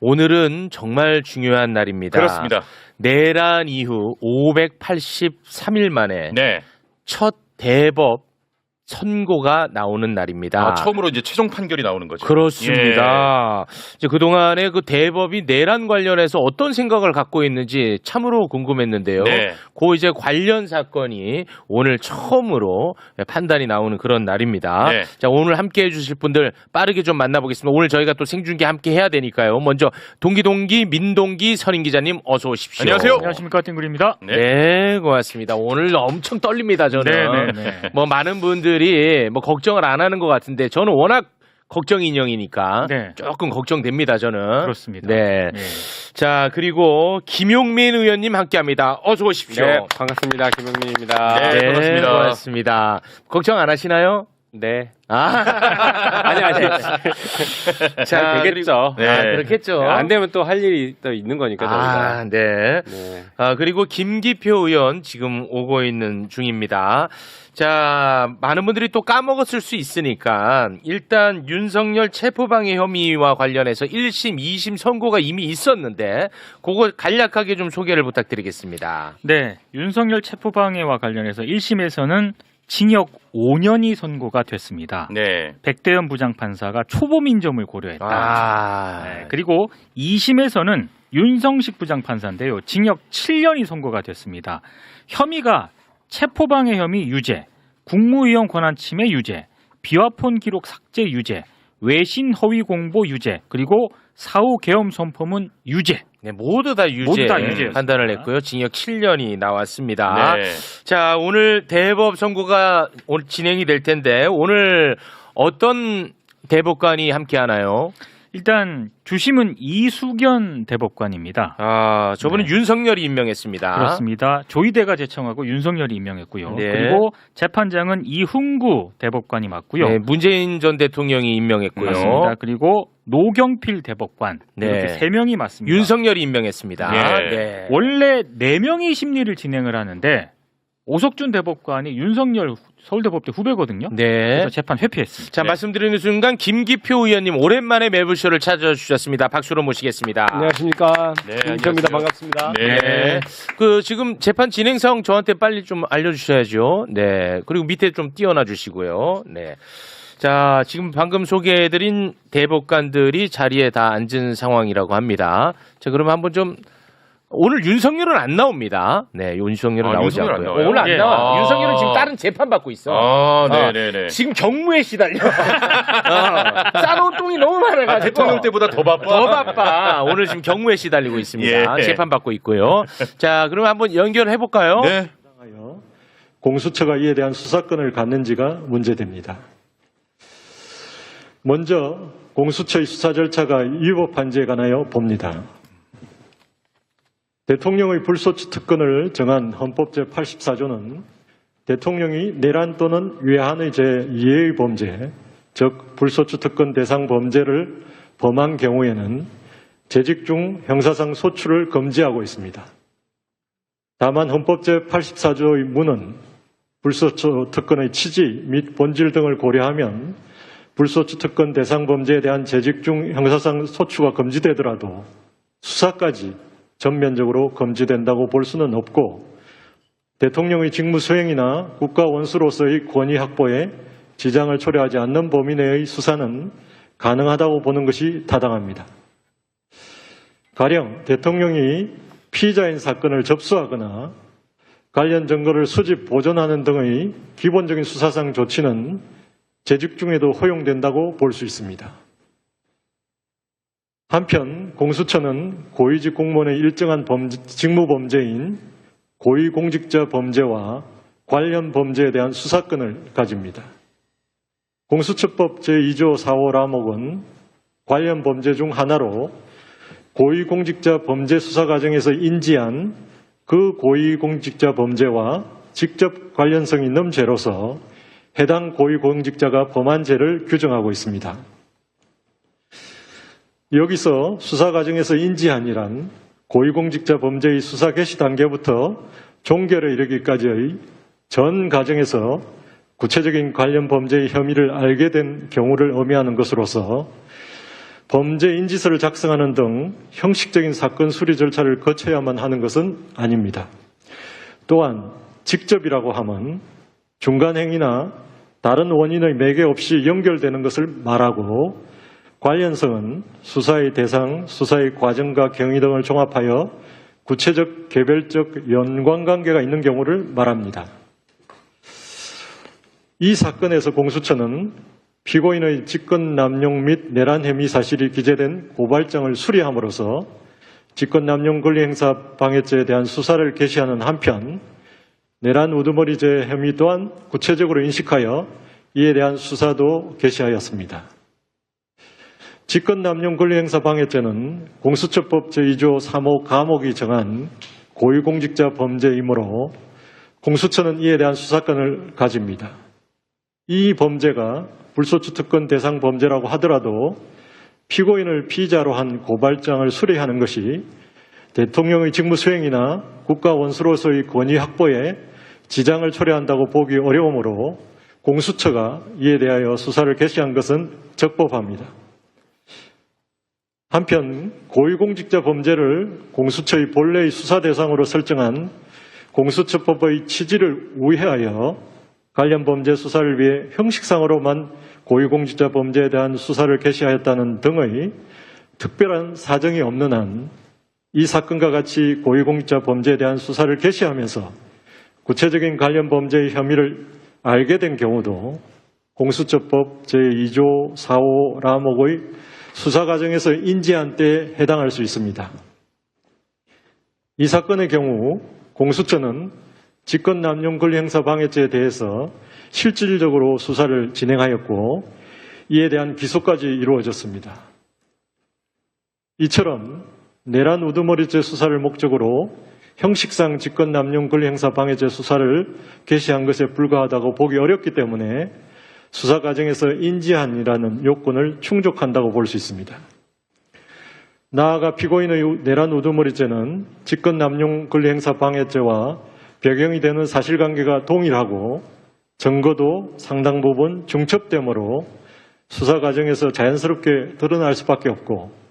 오늘은 정말 중요한 날입니다. 그렇습니다. 내란 이후 583일 만에 네. 첫 대법 선고가 나오는 날입니다. 처음으로 이제 최종 판결이 나오는 거죠. 그렇습니다. 이제 그동안에 그 대법이 내란 관련해서 어떤 생각을 갖고 있는지 참으로 궁금했는데요. 네. 그 이제 관련 사건이 오늘 처음으로 판단이 나오는 그런 날입니다. 네. 자, 오늘 함께 해주실 분들 빠르게 좀 만나보겠습니다. 오늘 저희가 또 생중계 함께 해야 되니까요. 먼저 동기 민동기 선임 기자님 어서 오십시오. 안녕하세요. 안녕하십니까, 띵글입니다. 네, 고맙습니다. 오늘 엄청 떨립니다, 저는. 네. 뭐 많은 분들이 뭐 걱정을 안 하는 것 같은데 저는 워낙 걱정 인형이니까 네. 조금 걱정됩니다, 저는. 그렇습니다. 네. 네. 자, 그리고 김용민 의원님 함께합니다. 어서 오십시오. 네, 반갑습니다. 김용민입니다. 네, 반갑습니다. 고맙습니다. 걱정 안 하시나요? 네. 아니. 잘 되겠죠. 네. 그렇겠죠. 안 되면 또 할 일이 또 있는 거니까 저희가. 네. 네. 그리고 김기표 의원 지금 오고 있는 중입니다. 자, 많은 분들이 또 까먹었을 수 있으니까 일단 윤석열 체포방해 혐의와 관련해서 1심, 2심 선고가 이미 있었는데 그거 간략하게 좀 소개를 부탁드리겠습니다. 네, 윤석열 체포방해와 관련해서 1심에서는 징역 5년이 선고가 됐습니다. 네. 백대현 부장판사가 초보민점을 고려했다. 네, 그리고 2심에서는 윤성식 부장판사인데요. 징역 7년이 선고가 됐습니다. 혐의가 체포방해 혐의 유죄, 국무위원 권한 침해 유죄, 비화폰 기록 삭제 유죄, 외신 허위 공보 유죄, 그리고 사후 계엄 선포문 유죄. 네, 모두 다 유죄 판단을 했고요. 징역 7년이 나왔습니다. 네. 자, 오늘 대법 선고가 오늘 진행이 될 텐데 오늘 어떤 대법관이 함께 하나요? 일단 주심은 이수견 대법관입니다. 저분은 윤석열이 임명했습니다. 그렇습니다. 조희대가 제청하고 윤석열이 임명했고요. 네. 그리고 재판장은 이훈구 대법관이 맡고요. 네, 문재인 전 대통령이 임명했고요. 맞습니다. 그리고 노경필 대법관 이렇게 3명이 맡습니다. 윤석열이 임명했습니다. 네. 원래 4명이 심리를 진행을 하는데 오석준 대법관이 윤석열 서울대법대 후배거든요. 네. 그래서 재판 회피했습니다. 자, 말씀드리는 순간 김기표 의원님 오랜만에 매불쇼를 찾아주셨습니다. 박수로 모시겠습니다. 안녕하십니까. 네, 김기표입니다. 안녕하세요. 반갑습니다. 네. 지금 재판 진행 상황 저한테 빨리 좀 알려주셔야죠. 네. 그리고 밑에 좀 띄워놔 주시고요. 네. 자, 지금 방금 소개해드린 대법관들이 자리에 다 앉은 상황이라고 합니다. 자, 그러면 한번 좀 오늘 윤석열은 안 나옵니다. 네, 윤석열은 나오지 윤석열 안 않고요. 나와요? 오늘 안 예. 나와. 윤석열은 지금 다른 재판 받고 있어. 네네네. 지금 경무에 시달려. 싸놓은 똥이 너무 많아가지고. 대통령 때보다 더 바빠. 더 바빠. 오늘 지금 경무에 시달리고 있습니다. 예. 재판 받고 있고요. 자, 그럼 한번 연결해 볼까요? 네. 공수처가 이에 대한 수사권을 갖는지가 문제됩니다. 먼저 공수처의 수사 절차가 위법한지에 관하여 봅니다. 대통령의 불소추 특권을 정한 헌법 제84조는 대통령이 내란 또는 외환의 제2의 범죄, 즉 불소추 특권 대상 범죄를 범한 경우에는 재직 중 형사상 소추를 금지하고 있습니다. 다만 헌법 제84조의 문은 불소추 특권의 취지 및 본질 등을 고려하면 불소추 특권 대상 범죄에 대한 재직 중 형사상 소추가 금지되더라도 수사까지 전면적으로 금지된다고 볼 수는 없고 대통령의 직무 수행이나 국가 원수로서의 권위 확보에 지장을 초래하지 않는 범위 내의 수사는 가능하다고 보는 것이 타당합니다. 가령 대통령이 피의자인 사건을 접수하거나 관련 증거를 수집, 보존하는 등의 기본적인 수사상 조치는 재직 중에도 허용된다고 볼 수 있습니다. 한편 공수처는 고위직 공무원의 일정한 직무 범죄인 고위공직자 범죄와 관련 범죄에 대한 수사권을 가집니다. 공수처법 제2조 4호 라목은 관련 범죄 중 하나로 고위공직자 범죄 수사 과정에서 인지한 그 고위공직자 범죄와 직접 관련성이 있는 죄로서 해당 고위공직자가 범한 죄를 규정하고 있습니다. 여기서 수사 과정에서 인지한이란 고위공직자 범죄의 수사 개시 단계부터 종결에 이르기까지의 전 과정에서 구체적인 관련 범죄의 혐의를 알게 된 경우를 의미하는 것으로서 범죄 인지서를 작성하는 등 형식적인 사건 수리 절차를 거쳐야만 하는 것은 아닙니다. 또한 직접이라고 하면 중간 행위나 다른 원인의 매개 없이 연결되는 것을 말하고, 관련성은 수사의 대상, 수사의 과정과 경위 등을 종합하여 구체적 개별적 연관관계가 있는 경우를 말합니다. 이 사건에서 공수처는 피고인의 직권남용 및 내란 혐의 사실이 기재된 고발장을 수리함으로써 직권남용 권리행사 방해죄에 대한 수사를 개시하는 한편, 내란 우두머리죄 혐의 또한 구체적으로 인식하여 이에 대한 수사도 개시하였습니다. 직권남용 권리행사 방해죄는 공수처법 제2조 3호 감옥이 정한 고위공직자 범죄이므로 공수처는 이에 대한 수사권을 가집니다. 이 범죄가 불소추 특권 대상 범죄라고 하더라도 피고인을 피의자로 한 고발장을 수리하는 것이 대통령의 직무 수행이나 국가 원수로서의 권위 확보에 지장을 초래한다고 보기 어려우므로 공수처가 이에 대하여 수사를 개시한 것은 적법합니다. 한편 고위공직자 범죄를 공수처의 본래의 수사 대상으로 설정한 공수처법의 취지를 우회하여 관련 범죄 수사를 위해 형식상으로만 고위공직자 범죄에 대한 수사를 개시하였다는 등의 특별한 사정이 없는 한 이 사건과 같이 고위공직자 범죄에 대한 수사를 개시하면서 구체적인 관련 범죄의 혐의를 알게 된 경우도 공수처법 제2조 4호 라목의 수사 과정에서 인지한 때에 해당할 수 있습니다. 이 사건의 경우 공수처는 직권남용 권리행사 방해죄에 대해서 실질적으로 수사를 진행하였고 이에 대한 기소까지 이루어졌습니다. 이처럼 내란 우두머리죄 수사를 목적으로 형식상 직권남용 권리행사 방해죄 수사를 개시한 것에 불과하다고 보기 어렵기 때문에 수사 과정에서 인지한이라는 요건을 충족한다고 볼 수 있습니다. 나아가 피고인의 내란 우두머리죄는 직권남용 권리행사 방해죄와 배경이 되는 사실관계가 동일하고 증거도 상당 부분 중첩되므로 수사 과정에서 자연스럽게 드러날 수밖에 없고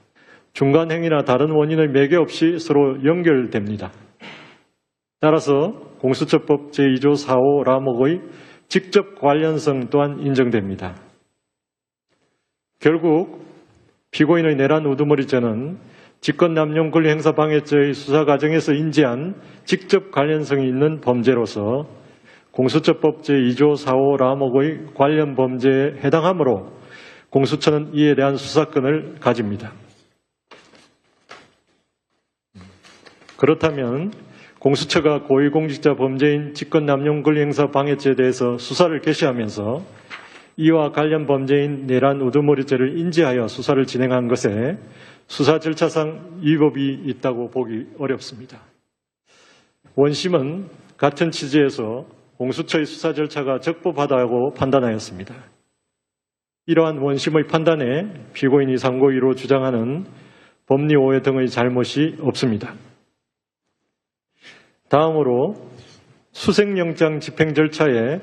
중간 행위나 다른 원인의 매개 없이 서로 연결됩니다. 따라서 공수처법 제2조 4호 라목의 직접 관련성 또한 인정됩니다. 결국 피고인의 내란 우두머리죄는 직권남용 권리행사 방해죄의 수사 과정에서 인지한 직접 관련성이 있는 범죄로서 공수처법 제2조 4호 라목의 관련 범죄에 해당하므로 공수처는 이에 대한 수사권을 가집니다. 그렇다면 공수처가 고위공직자 범죄인 직권남용 권리행사 방해죄에 대해서 수사를 개시하면서 이와 관련 범죄인 내란 우두머리죄를 인지하여 수사를 진행한 것에 수사 절차상 위법이 있다고 보기 어렵습니다. 원심은 같은 취지에서 공수처의 수사 절차가 적법하다고 판단하였습니다. 이러한 원심의 판단에 피고인이 상고위로 주장하는 법리 오해 등의 잘못이 없습니다. 다음으로 수색영장 집행 절차에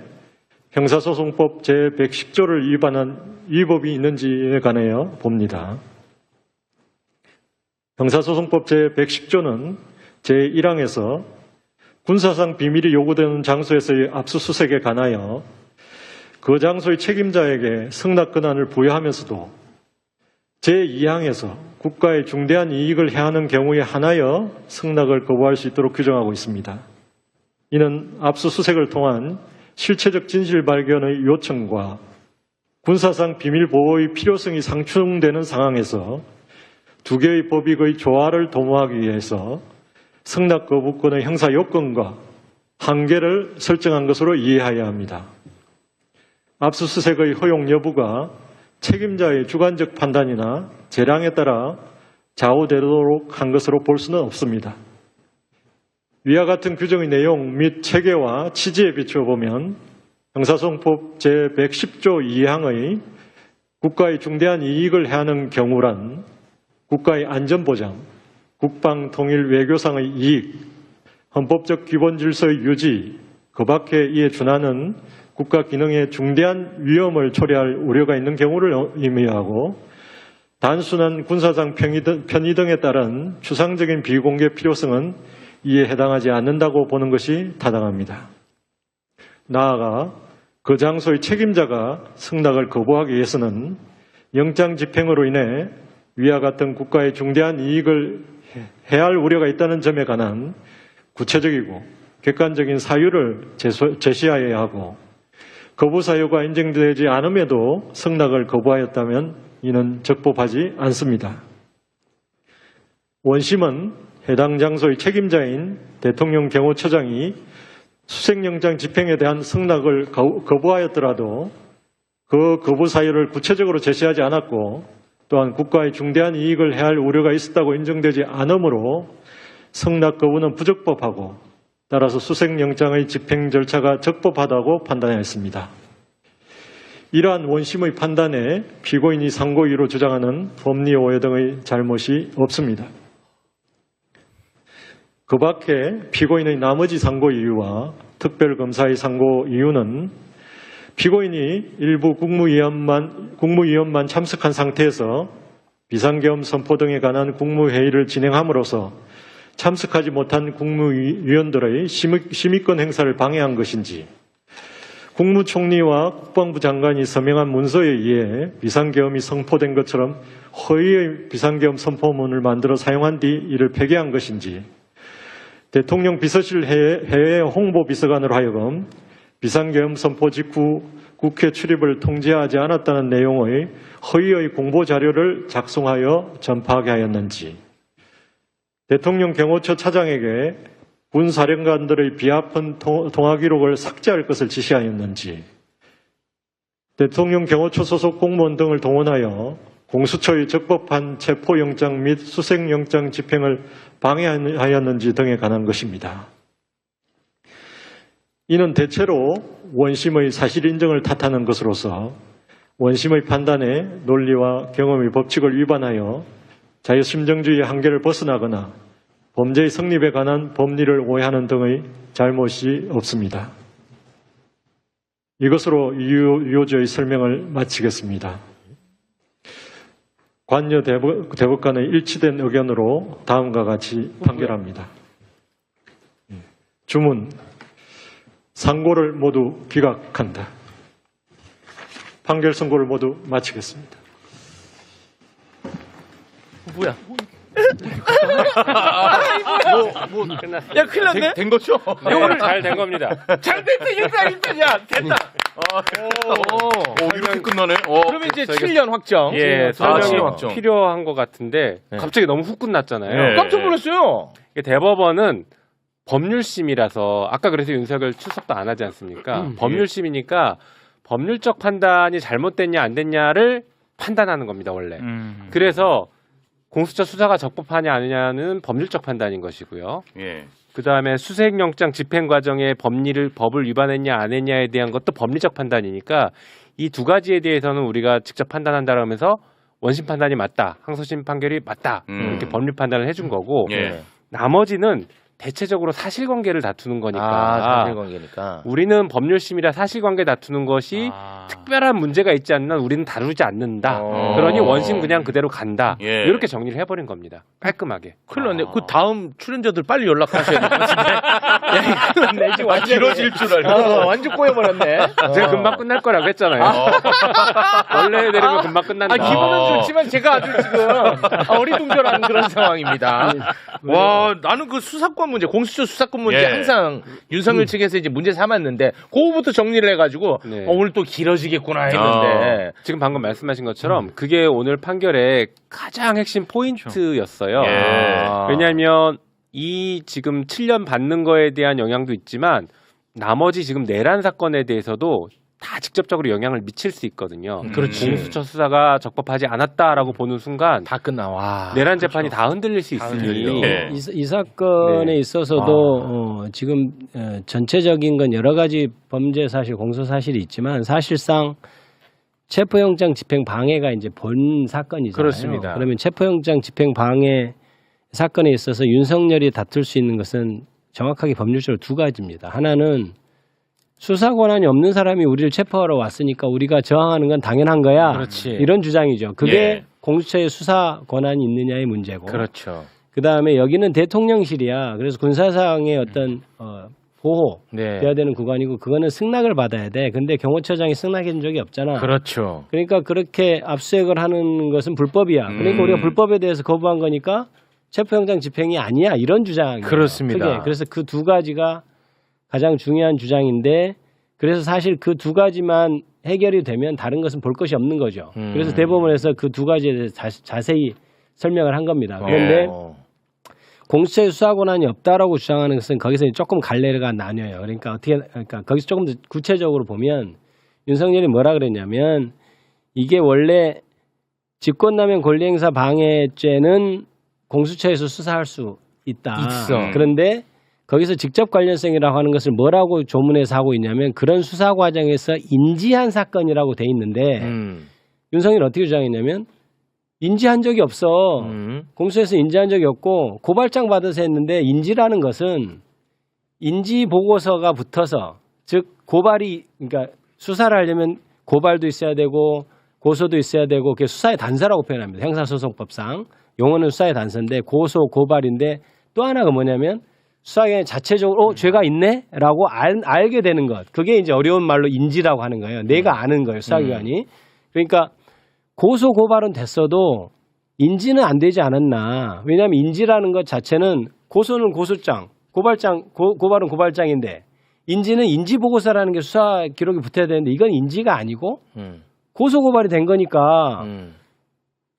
형사소송법 제110조를 위반한 위법이 있는지에 관하여 봅니다. 형사소송법 제110조는 제1항에서 군사상 비밀이 요구되는 장소에서의 압수수색에 관하여 그 장소의 책임자에게 승낙 권한을 부여하면서도 제2항에서 국가의 중대한 이익을 해하는 경우에 한하여 승낙을 거부할 수 있도록 규정하고 있습니다. 이는 압수수색을 통한 실체적 진실 발견의 요청과 군사상 비밀 보호의 필요성이 상충되는 상황에서 두 개의 법익의 조화를 도모하기 위해서 승낙 거부권의 형사 요건과 한계를 설정한 것으로 이해해야 합니다. 압수수색의 허용 여부가 책임자의 주관적 판단이나 재량에 따라 좌우되도록 한 것으로 볼 수는 없습니다. 위와 같은 규정의 내용 및 체계와 취지에 비추어 보면 형사소송법 제110조 2항의 국가의 중대한 이익을 해하는 경우란 국가의 안전보장, 국방, 통일, 외교상의 이익, 헌법적 기본질서의 유지, 그 밖에 이에 준하는 국가 기능에 중대한 위험을 초래할 우려가 있는 경우를 의미하고 단순한 군사상 편의 등에 따른 추상적인 비공개 필요성은 이에 해당하지 않는다고 보는 것이 타당합니다. 나아가 그 장소의 책임자가 승낙을 거부하기 위해서는 영장 집행으로 인해 위와 같은 국가의 중대한 이익을 해할 우려가 있다는 점에 관한 구체적이고 객관적인 사유를 제시하여야 하고 거부 사유가 인정되지 않음에도 승낙을 거부하였다면 이는 적법하지 않습니다. 원심은 해당 장소의 책임자인 대통령 경호처장이 수색영장 집행에 대한 승낙을 거부하였더라도 그 거부 사유를 구체적으로 제시하지 않았고 또한 국가의 중대한 이익을 해할 우려가 있었다고 인정되지 않으므로 승낙 거부는 부적법하고 따라서 수색영장의 집행 절차가 적법하다고 판단하였습니다. 이러한 원심의 판단에 피고인이 상고 이유로 주장하는 법리 오해 등의 잘못이 없습니다. 그 밖에 피고인의 나머지 상고 이유와 특별검사의 상고 이유는 피고인이 일부 국무위원만 참석한 상태에서 비상계엄 선포 등에 관한 국무회의를 진행함으로써 참석하지 못한 국무위원들의 심의권 행사를 방해한 것인지 국무총리와 국방부 장관이 서명한 문서에 의해 비상계엄이 선포된 것처럼 허위의 비상계엄 선포문을 만들어 사용한 뒤 이를 폐기한 것인지 대통령 비서실 해외 홍보비서관으로 하여금 비상계엄 선포 직후 국회 출입을 통지하지 않았다는 내용의 허위의 공보자료를 작성하여 전파하게 하였는지 대통령 경호처 차장에게 군 사령관들의 비아픈 통화 기록을 삭제할 것을 지시하였는지 대통령 경호처 소속 공무원 등을 동원하여 공수처의 적법한 체포영장 및 수색영장 집행을 방해하였는지 등에 관한 것입니다. 이는 대체로 원심의 사실 인정을 탓하는 것으로서 원심의 판단에 논리와 경험의 법칙을 위반하여 자유심정주의의 한계를 벗어나거나 범죄의 성립에 관한 법리를 오해하는 등의 잘못이 없습니다. 이것으로 유효주의 설명을 마치겠습니다. 관여 대법관의 일치된 의견으로 다음과 같이 판결합니다. 주문, 상고를 모두 기각한다. 판결 선고를 모두 마치겠습니다. 뭐야? 끝났어. 야, 큰일 났네? 된 거죠? 오늘 잘 된 겁니다. 잘 됐다, 일단, 됐다. 이렇게 끝나네. 그러면 이제 7년 확정. 예, 설명이 설명이 확정. 필요한 것 같은데 네. 갑자기 너무 훅 끝났잖아요. 네. 깜짝 놀랐어요. 이게 대법원은 법률심이라서 아까 그래서 윤석열 출석도 안 하지 않습니까? 법률심이니까 법률적 판단이 잘못됐냐 안 됐냐를 판단하는 겁니다, 원래. 그래서 공수처 수사가 적법하냐 아니냐는 법률적 판단인 것이고요. 예. 그다음에 수색영장 집행 과정에 법을 위반했냐 안 했냐에 대한 것도 법리적 판단이니까 이 두 가지에 대해서는 우리가 직접 판단한다고 하면서 원심 판단이 맞다, 항소심 판결이 맞다 이렇게 법률 판단을 해준 거고 예. 나머지는 대체적으로 사실관계를 다투는 거니까 사실관계니까. 우리는 법률심이라 사실관계 다투는 것이 특별한 문제가 있지 않는 한 우리는 다루지 않는다. 그러니 원심 그냥 그대로 간다. 예. 이렇게 정리를 해버린 겁니다. 깔끔하게. 큰일 났네. 그 다음 출연자들 빨리 연락하셔야 될 것 같은데. 야, 큰일 났네. 지금 완전 길어질 줄 알고. 완전 꼬여버렸네. 제가 금방 끝날 거라고 했잖아요. 원래 내리면 금방 끝난다. 기분은 좋지만 제가 아주 지금 어리둥절한 그런 상황입니다. 와, 나는 그 수사권 문제, 공수처 수사권 문제 예. 항상 윤석열 측에서 이제 문제 삼았는데 그거부터 정리를 해가지고 네. 오늘 또 길어지겠구나 했는데 지금 방금 말씀하신 것처럼 그게 오늘 판결의 가장 핵심 포인트였어요. 예. 왜냐하면 이 지금 7년 받는 거에 대한 영향도 있지만 나머지 지금 내란 사건에 대해서도 다 직접적으로 영향을 미칠 수 있거든요. 그렇지. 공수처 수사가 적법하지 않았다라고 보는 순간 다 끝나. 와. 내란 재판이 다 흔들릴 수 있으니 예. 이 사건에 네. 있어서도 지금 전체적인 건 여러 가지 범죄 사실, 공소 사실이 있지만 사실상 체포영장 집행 방해가 이제 본 사건이잖아요. 그렇습니다. 그러면 체포영장 집행 방해 사건에 있어서 윤석열이 다툴 수 있는 것은 정확하게 법률적으로 두 가지입니다. 하나는 수사 권한이 없는 사람이 우리를 체포하러 왔으니까 우리가 저항하는 건 당연한 거야. 그렇지. 이런 주장이죠. 그게 예. 공수처의 수사 권한이 있느냐의 문제고. 그렇죠. 그다음에 여기는 대통령실이야. 그래서 군사상의 어떤 보호 네. 돼야 되는 구간이고 그거는 승낙을 받아야 돼. 근데 경호처장이 승낙해 준 적이 없잖아. 그렇죠. 그러니까 그렇게 압수수색을 하는 것은 불법이야. 그러니까 우리가 불법에 대해서 거부한 거니까 체포영장 집행이 아니야. 이런 주장이에요. 그렇습니다. 크게. 그래서 그 두 가지가 가장 중요한 주장인데 그래서 사실 그 두 가지만 해결이 되면 다른 것은 볼 것이 없는 거죠. 그래서 대법원에서 그 두 가지에 대해서 자세히 설명을 한 겁니다. 그런데 공수처의 수사 권한이 없다라고 주장하는 것은 거기서 조금 갈래가 나뉘어요. 그러니까 거기서 조금 더 구체적으로 보면 윤석열이 뭐라 그랬냐면 이게 원래 직권남용 권리행사 방해죄는 공수처에서 수사할 수 있다. 있어. 그런데 거기서 직접 관련성이라고 하는 것을 뭐라고 조문에서 하고 있냐면 그런 수사 과정에서 인지한 사건이라고 돼 있는데 윤석열이 어떻게 주장했냐면 인지한 적이 없어. 공수처에서 인지한 적이 없고 고발장 받아서 했는데 인지라는 것은 인지 보고서가 붙어서 즉 고발이 그러니까 수사를 하려면 고발도 있어야 되고 고소도 있어야 되고 그게 수사의 단서라고 표현합니다. 형사소송법상 용어는 수사의 단서인데 고소 고발인데 또 하나가 뭐냐면 수사기관이 자체적으로 죄가 있네라고 알게 되는 것. 그게 이제 어려운 말로 인지라고 하는 거예요. 내가 아는 거예요. 수사기관이. 그러니까 고소 고발은 됐어도 인지는 안 되지 않았나. 왜냐하면 인지라는 것 자체는 고소는 고소장, 고발은 고발장인데 인지는 인지보고서라는 게 수사 기록이 붙어야 되는데 이건 인지가 아니고 고소 고발이 된 거니까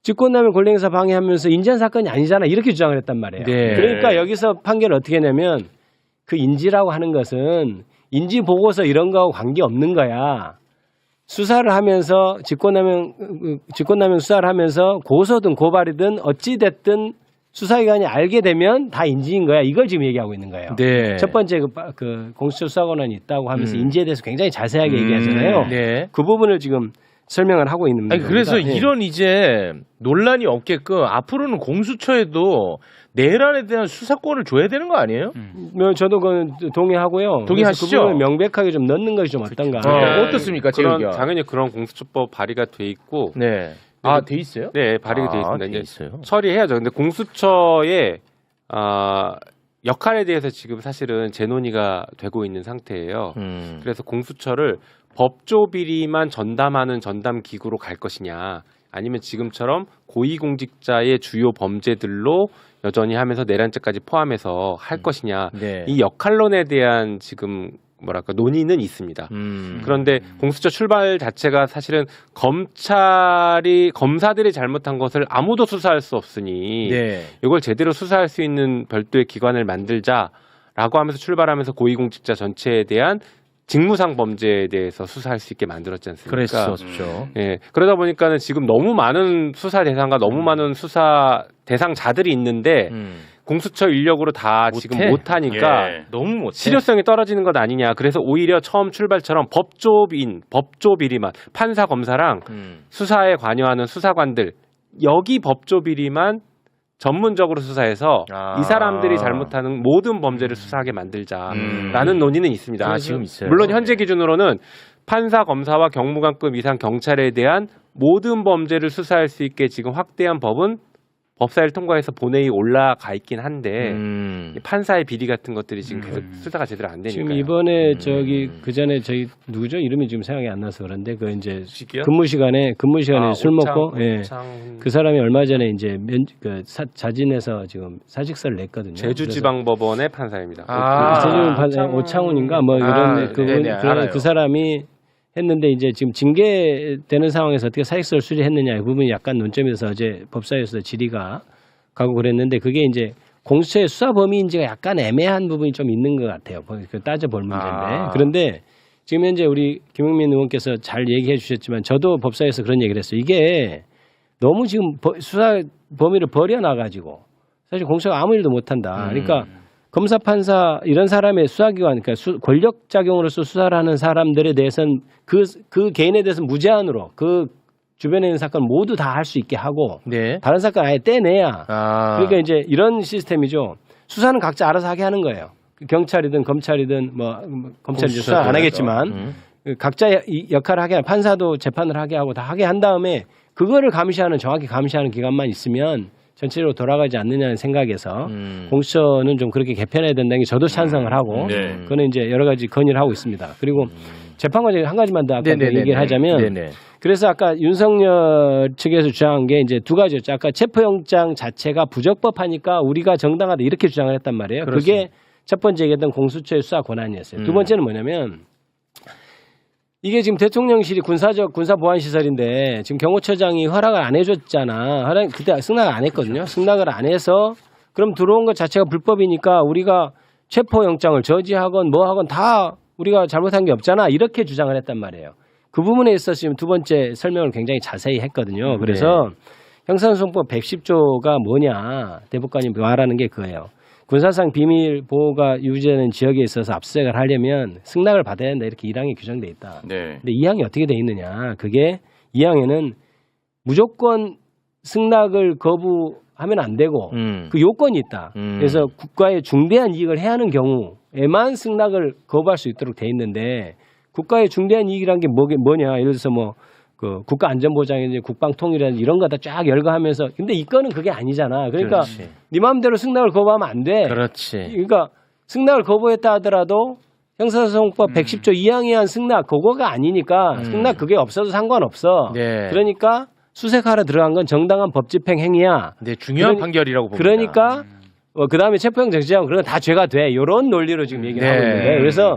직권남용 권리행사 방해하면서 인지한 사건이 아니잖아. 이렇게 주장을 했단 말이에요. 네. 그러니까 여기서 판결을 어떻게 했냐면 그 인지라고 하는 것은 인지보고서 이런 거하고 관계없는 거야. 수사를 하면서 직권남용 수사를 하면서 고소든 고발이든 어찌됐든 수사기관이 알게 되면 다 인지인 거야. 이걸 지금 얘기하고 있는 거예요. 네. 첫 번째 그 공수처 수사 권한이 있다고 하면서 인지에 대해서 굉장히 자세하게 얘기하잖아요. 네. 그 부분을 지금 설명을 하고 있는 아니, 겁니다. 그래서 예. 이런 이제 논란이 없게끔 앞으로는 공수처에도 내란에 대한 수사권을 줘야 되는 거 아니에요? 저도 그건 동의하고요. 동의하시죠? 그래서 그 부분을 명백하게 좀 넣는 것이 좀 어떤가. 어떻습니까, 제 의견? 당연히 그런 공수처법 발의가 돼 있고, 네. 아, 돼 있어요? 네 발의가 돼 아, 있습니다. 돼 이제 있어요. 처리해야죠. 근데 공수처의 역할에 대해서 지금 사실은 재논의가 되고 있는 상태예요. 그래서 공수처를 법조 비리만 전담하는 전담 기구로 갈 것이냐, 아니면 지금처럼 고위공직자의 주요 범죄들로 여전히 하면서 내란죄까지 포함해서 할 것이냐, 네. 이 역할론에 대한 지금 뭐랄까 논의는 있습니다. 그런데 공수처 출발 자체가 사실은 검사들이 잘못한 것을 아무도 수사할 수 없으니 네. 이걸 제대로 수사할 수 있는 별도의 기관을 만들자라고 하면서 출발하면서 고위공직자 전체에 대한 직무상 범죄에 대해서 수사할 수 있게 만들었지 않습니까? 그랬었죠. 예, 그러다 보니까는 지금 너무 많은 수사 대상과 너무 많은 수사 대상자들이 있는데 공수처 인력으로 다 못해. 지금 못하니까 예. 너무 못해. 실효성이 떨어지는 것 아니냐. 그래서 오히려 처음 출발처럼 법조 비리만 판사 검사랑 수사에 관여하는 수사관들 여기 법조 비리만 전문적으로 수사해서 이 사람들이 잘못하는 모든 범죄를 수사하게 만들자라는 논의는 있습니다. 아, 지금 있어요. 물론 현재 기준으로는 판사, 검사와 경무관급 이상 경찰에 대한 모든 범죄를 수사할 수 있게 지금 확대한 법은 법사위를 통과해서 본회의 올라가 있긴 한데 판사의 비리 같은 것들이 지금 계속 수사가 제대로 안 되니까. 지금 이번에 그 전에 저희 누구죠? 이름이 지금 생각이 안 나서 그런데 그 이제 시기요? 근무 시간에 술 먹고 그 사람이 얼마 전에 이제 자진해서 지금 사직서를 냈거든요. 제주지방법원의 판사입니다. 제주 판사 오창훈인가 뭐 이런 그 사람이 했는데 이제 지금 징계되는 상황에서 어떻게 사직서를 수리했느냐 이 부분이 약간 논점이 돼서 어제 법사위에서 질의가 가고 그랬는데 그게 이제 공수처의 수사 범위인지가 약간 애매한 부분이 좀 있는 것 같아요. 따져볼 문제인데. 그런데 지금 현재 우리 김용민 의원께서 잘 얘기해 주셨지만 저도 법사위에서 그런 얘기를 했어요. 이게 너무 지금 수사 범위를 버려놔가지고 사실 공수처가 아무 일도 못한다. 그러니까 검사, 판사 이런 사람의 수사기관, 그러니까 권력 작용으로서 수사를 하는 사람들에 대해서는 그 개인에 대해서는 무제한으로 그 주변에 있는 사건 모두 다 할 수 있게 하고 네. 다른 사건 아예 떼내야. 그러니까 이제 이런 시스템이죠. 수사는 각자 알아서 하게 하는 거예요. 경찰이든 검찰이든 검찰이 수사 안 하겠지만 각자 역할을 하게 판사도 재판을 하게 하고 다 하게 한 다음에 그거를 정확히 감시하는 기관만 있으면 전체적으로 돌아가지 않느냐는 생각에서 공수처는 좀 그렇게 개편해야 된다는 게 저도 찬성을 하고 네. 그거는 이제 여러 가지 건의를 하고 있습니다. 그리고 재판관이 한 가지만 더 아까 네네네네. 얘기를 하자면 네네. 그래서 아까 윤석열 측에서 주장한 게 이제 두 가지였죠. 아까 체포영장 자체가 부적법하니까 우리가 정당하다 이렇게 주장을 했단 말이에요. 그게 첫 번째 얘기했던 공수처의 수사 권한이었어요. 두 번째는 뭐냐면 이게 지금 대통령실이 군사보안시설인데 지금 경호처장이 허락을 안 해줬잖아. 그때 승낙을 안 했거든요. 승낙을 안 해서 그럼 들어온 것 자체가 불법이니까 우리가 체포영장을 저지하건 뭐 하건 다 우리가 잘못한 게 없잖아. 이렇게 주장을 했단 말이에요. 그 부분에 있어서 지금 두 번째 설명을 굉장히 자세히 했거든요. 그래서 형사소송법 110조가 뭐냐 대법관이 말하는 게 그거예요. 군사상 비밀 보호가 유지되는 지역에 있어서 압수수색을 하려면 승낙을 받아야 한다 이렇게 1항에 규정돼 있다. 네. 근데 2항이 어떻게 돼 있느냐? 그게 2항에는 무조건 승낙을 거부하면 안 되고 그 요건이 있다. 그래서 국가에 중대한 이익을 해하는 경우에만 승낙을 거부할 수 있도록 돼 있는데 국가의 중대한 이익이란 게 뭐냐? 예를 들어서 뭐 그 국가안전보장이든지 국방통일이라든지 이런 거 다 쫙 열거하면서 근데 이 건은 그게 아니잖아. 그러니까 네 마음대로 승낙을 거부하면 안 돼. 그렇지. 그러니까 승낙을 거부했다 하더라도 형사소송법 110조 2항에 의한 승낙 그거가 아니니까 승낙 그게 없어도 상관없어. 네. 그러니까 수색하러 들어간 건 정당한 법집행 행위야. 네, 중요한 판결이라고 봅니다. 그러니까 그다음에 체포영장 지하면 그런 건 다 죄가 돼. 이런 논리로 지금 얘기를 네. 하고 있는데 그래서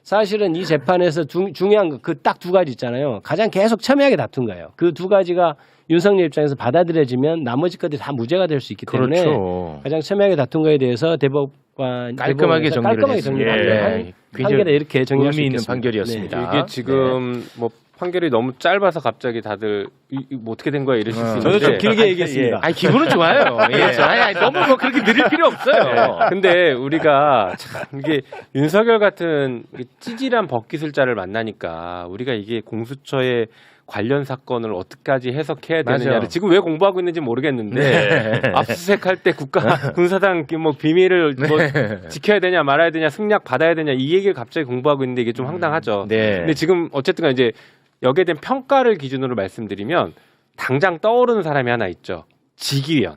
사실은 이 재판에서 중요한 거 그 딱 두 가지 있잖아요. 가장 계속 첨예하게 다툰 거예요. 그 두 가지가 윤석열 입장에서 받아들여지면 나머지 것들이 다 무죄가 될 수 있기 때문에 그렇죠. 가장 첨예하게 다툰 거에 대해서 대법관 깔끔하게 정리를 깔끔하게 했습니다. 정리를 예. 한 굉장히 판결에 이렇게 정리할 수 의미 있는 있겠습니다. 판결이었습니다. 네. 이게 지금 뭐 판결이 너무 짧아서 갑자기 다들 뭐 어떻게 된 거야 이러실 수 저도 있는데 좀 길게 얘기했습니다. 아니 기분은 좋아요. 예. 아니, 너무 뭐 그렇게 느릴 필요 없어요. 근데 우리가 참 이게 윤석열 같은 찌질한 법기술자를 만나니까 우리가 이게 공수처의 관련 사건을 어떻게까지 해석해야 되느냐를 맞아요. 지금 왜 공부하고 있는지 모르겠는데 네. 압수수색할 때 군사당 뭐 비밀을 뭐 지켜야 되냐 말아야 되냐 승낙 받아야 되냐 이 얘기를 갑자기 공부하고 있는데 이게 좀 황당하죠. 네. 근데 지금 어쨌든 이제 여기에 대한 평가를 기준으로 말씀드리면 당장 떠오르는 사람이 하나 있죠. 지기현.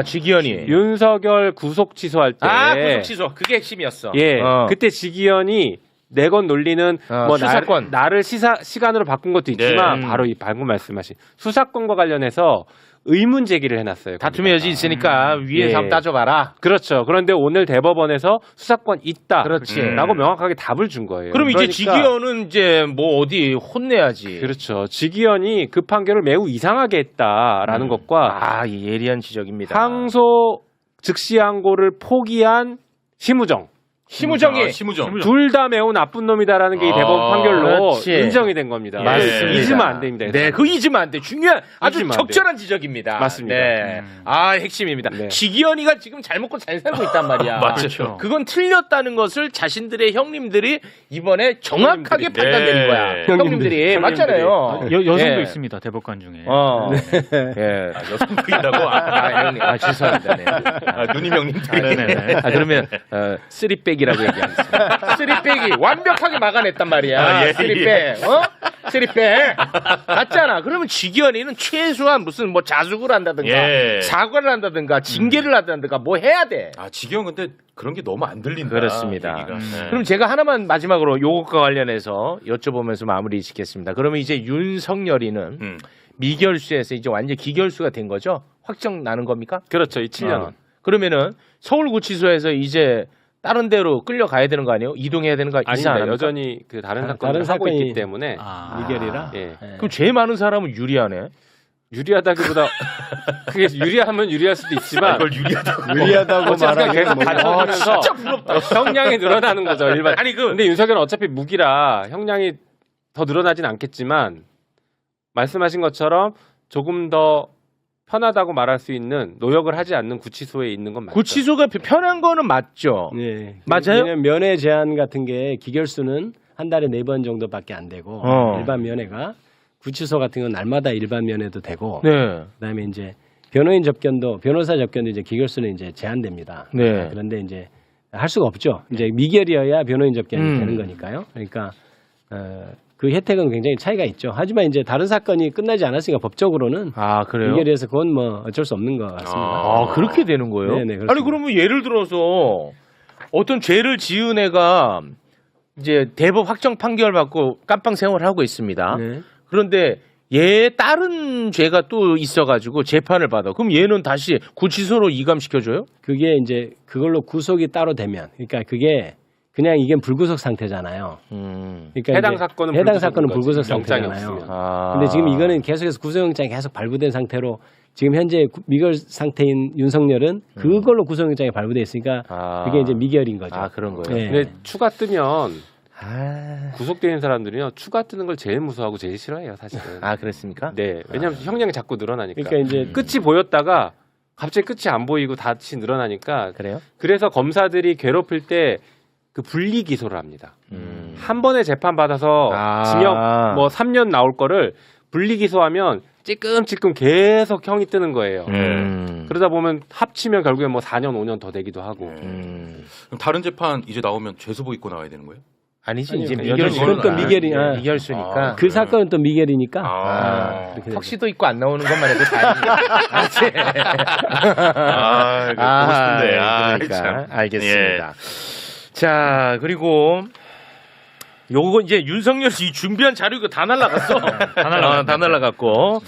지기현이. 윤석열 구속 취소할 때 구속 취소. 그게 핵심이었어. 예, 그때 지기현이 내건 논리는 뭐 수사권. 나를 시간으로 바꾼 것도 있지만 네. 바로 이 방금 말씀하신 수사권과 관련해서 의문 제기를 해놨어요. 다툼의 여지 있으니까 위에서 예. 한번 따져봐라. 그렇죠. 그런데 오늘 대법원에서 수사권 있다. 그렇지. 라고 명확하게 답을 준 거예요. 그럼 이제 그러니까 지기현은 이제 뭐 어디 혼내야지. 그렇죠. 지기현이 그 판결을 매우 이상하게 했다라는 것과 이 예리한 지적입니다. 항소 즉시 항고를 포기한 심우정. 심우정이 심우정. 둘 다 매우 나쁜 놈이다라는 게 이 대법원 판결로 그렇지. 인정이 된 겁니다. 맞습니다. 잊으면 안 됩니다. 네, 그거 잊으면 안 돼. 중요한 아주 잊으면 안 적절한 지적입니다. 맞습니다. 네. 핵심입니다. 네. 지기현이가 지금 잘 먹고 잘 살고 있단 말이야. 맞죠. 그건 틀렸다는 것을 자신들의 형님들이 이번에 정확하게 형님들이. 판단 내린 네. 거야. 형님들이. 맞잖아요. 여성도 예. 있습니다 대법관 중에. 예. 여성분이라고 형님. 죄송합니다. 네. 누님 형님들이. 네네. 그러면 쓰리백이라고 얘기하겠습니다. 쓰리백이 완벽하게 막아냈단 말이야. 예, 쓰리백. 쓰리백. 맞잖아. 그러면 지기현이는 최소한 무슨 뭐 자숙을 한다든가 예. 사과를 한다든가 징계를 한다든가 뭐 해야 돼. 지기현 근데 그런 게 너무 안 들린다. 그렇습니다. 얘기가. 네. 그럼 제가 하나만 마지막으로 요것과 관련해서 여쭤보면서 마무리 짓겠습니다. 그러면 이제 윤석열이는 미결수에서 이제 완전 기결수가 된 거죠? 확정 나는 겁니까? 그렇죠. 이 7년은. 그러면은 서울구치소에서 이제 다른 데로 끌려가야 되는 거 아니에요? 이동해야 되는 거 이상 안 아닙니다. 합니까? 여전히 그 다른 다른 사건을 하고 사건이- 있기 때문에 미결이라. 예. 그럼 제일 많은 사람은 유리하네. 유리하다기보다 그게 유리하면 유리할 수도 있지만 이걸 유리하다고. 유리하다고 어쨌든 말하는 계속 건 갖춰주면서 진짜 부럽다. 형량이 늘어나는 거죠. 일반. 아니 근데 윤석열은 어차피 무기라 형량이 더 늘어나진 않겠지만 말씀하신 것처럼 조금 더 편하다고 말할 수 있는 노역을 하지 않는 구치소에 있는 건 맞죠. 구치소가 편한 거는 맞죠. 네. 맞아요? 왜냐면 면회 제한 같은 게 기결수는 한 달에 4번 정도밖에 안 되고 일반 면회가 구치소 같은 건 날마다 일반 면회도 되고 네. 그다음에 이제 변호인 접견도 변호사 접견도 이제 기결수는 이제 제한됩니다. 네. 그런데 이제 할 수가 없죠. 이제 미결이어야 변호인 접견이 음. 되는 거니까요. 그러니까 그 혜택은 굉장히 차이가 있죠. 하지만 이제 다른 사건이 끝나지 않았으니까 법적으로는 아, 그래요? 연결해서 그건 뭐 어쩔 수 없는 것 같습니다. 아, 그렇게 되는 거예요? 네네, 그렇습니다. 아니, 그러면 예를 들어서 어떤 죄를 지은 애가 이제 대법 확정 판결 받고 깜빵 생활을 하고 있습니다. 네. 그런데 얘 다른 죄가 또 있어가지고 재판을 받아. 그럼 얘는 다시 구치소로 이감시켜줘요? 그게 이제 그걸로 구속이 따로 되면, 그러니까 그게 그냥 이게 불구속 상태잖아요. 그러니까 해당 이제 사건은 해당 불구속인 사건은 거지. 불구속 영장이 상태잖아요. 없으면. 아. 근데 지금 이거는 계속해서 구속영장이 계속 발부된 상태로 지금 현재 미결 상태인 윤석열은 그걸로 구속영장이 발부돼 있으니까 아. 그게 이제 미결인 거죠. 아, 그런 거예요? 네. 근데 추가 뜨면 아, 구속되는 사람들은요 추가 뜨는 걸 제일 무서워하고 제일 싫어해요 사실은. 아, 그랬습니까? 네, 왜냐하면 형량이 자꾸 늘어나니까. 그러니까 이제 끝이 보였다가 갑자기 끝이 안 보이고 다시 늘어나니까. 그래요? 그래서 검사들이 괴롭힐 때 그 분리 기소를 합니다. 한 번에 재판 받아서 아. 징역 뭐 3년 나올 거를 분리 기소하면 찔끔찔끔 계속 형이 뜨는 거예요. 그러다 보면 합치면 결국에 뭐 4년 5년 더 되기도 하고. 그럼 다른 재판 이제 나오면 죄수복 입고 나와야 되는 거예요? 아니지, 아니요, 이제 그건 미결수. 또 미결이- 아. 미결수니까. 그 사건은 또 미결이니까 아. 그렇게 되죠. 턱시도 입고 안 나오는 것만 해도 다행이야. 아, 보고 싶은데. 아, 그러니까. 참. 알겠습니다. 자, 그리고 요거 이제 윤석열이 준비한 자료 이거 다 날라갔어. 다 날라갔고.